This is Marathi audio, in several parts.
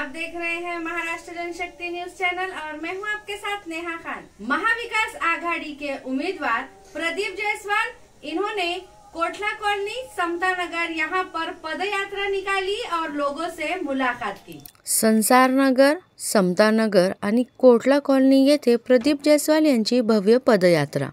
आप देख रहे हैं महाराष्ट्र जनशक्ति न्यूज चैनल और मैं हूं आपके साथ नेहा खान। महाविकास आघाड़ी के उम्मीदवार प्रदीप जायसवाल, इन्होंने कोटला कॉलोनी, समता नगर यहाँ पर पदयात्रा निकाली और लोगों से मुलाकात की। संसार नगर, समता नगर आणि कोटला कॉलनी येथे प्रदीप जायसवाल यांची भव्य पदयात्रा।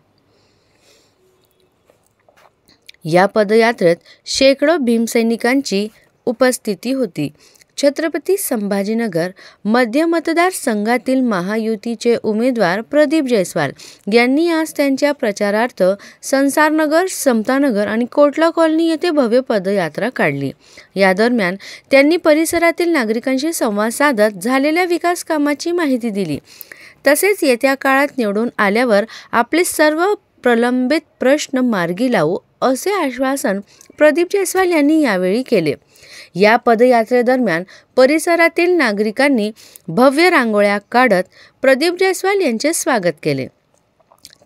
या पदयात्रेत शेकडो भीमसैनिकांची उपस्थिती होती। छत्रपती संभाजीनगर मध्य मतदारसंघातील महायुतीचे उमेदवार प्रदीप जायसवाल यांनी आज त्यांच्या प्रचारार्थ संसारनगर, समतानगर आणि कोटला कॉलनी येथे भव्य पदयात्रा काढली। या दरम्यान त्यांनी परिसरातील नागरिकांशी संवाद साधत झालेल्या विकास कामाची माहिती दिली। तसेच येत्या काळात निवडून आल्यावर आपले सर्व प्रलंबित प्रश्न मार्गी लावू असे आश्वासन प्रदीप जायसवाल यांनी यावेळी केले। या पदयात्रेदरम्यान परिसरातील नागरिकांनी भव्य रांगोळ्या काढत प्रदीप जायसवाल यांचे स्वागत केले।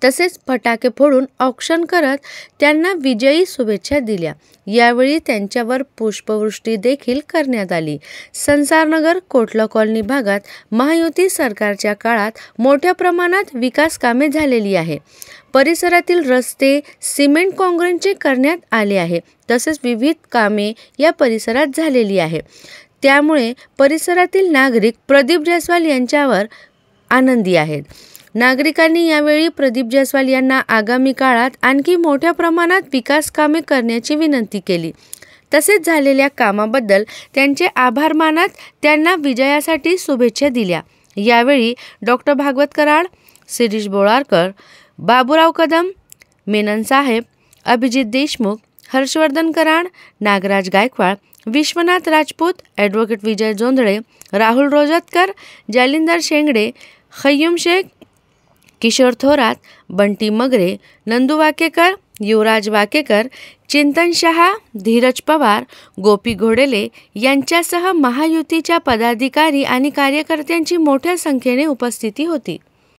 तसेच फटाके फोडून औक्षण करत त्यांना विजयी शुभेच्छा दिल्या। यावेळी त्यांच्यावर पुष्पवृष्टी देखील करण्यात आली। संसारनगर, कोटला कॉलनी भागात महायुती सरकारच्या काळात मोठ्या प्रमाणात विकास कामे झालेली आहे। परिसरातील रस्ते सिमेंट काँक्रीटचे करण्यात आले आहे। तसेच विविध कामे या परिसरात झालेली आहे। त्यामुळे परिसरातील नागरिक प्रदीप जायसवाल यांच्यावर आनंदी आहेत। नागरिकांनी यावेळी प्रदीप जायसवाल यांना आगामी काळात आणखी मोठ्या प्रमाणात विकास कामे करण्याची विनंती केली। तसेच झालेल्या कामाबद्दल त्यांचे आभार मानत त्यांना विजयासाठी शुभेच्छा दिल्या। यावेळी डॉक्टर भागवत कराड, शिरीष बोळारकर, बाबूराव कदम, मेनन साहेब, अभिजित देशमुख, हर्षवर्धन कराड, नागराज गायकवाड, विश्वनाथ राजपूत, ॲडव्होकेट विजय जोंधळे, राहुल रोजतकर, जालिंदर शेंगडे, खय्यूम शेख, किशोर थोरात, बंटी मगरे, नंदू वाकेकर, युवराज वाकेकर, चिंतन शहा, धीरज पवार, गोपी घोडेले यांच्यासह महायुतीच्या पदाधिकारी आणि कार्यकर्त्यांची मोठ्या संख्येने उपस्थिती होती।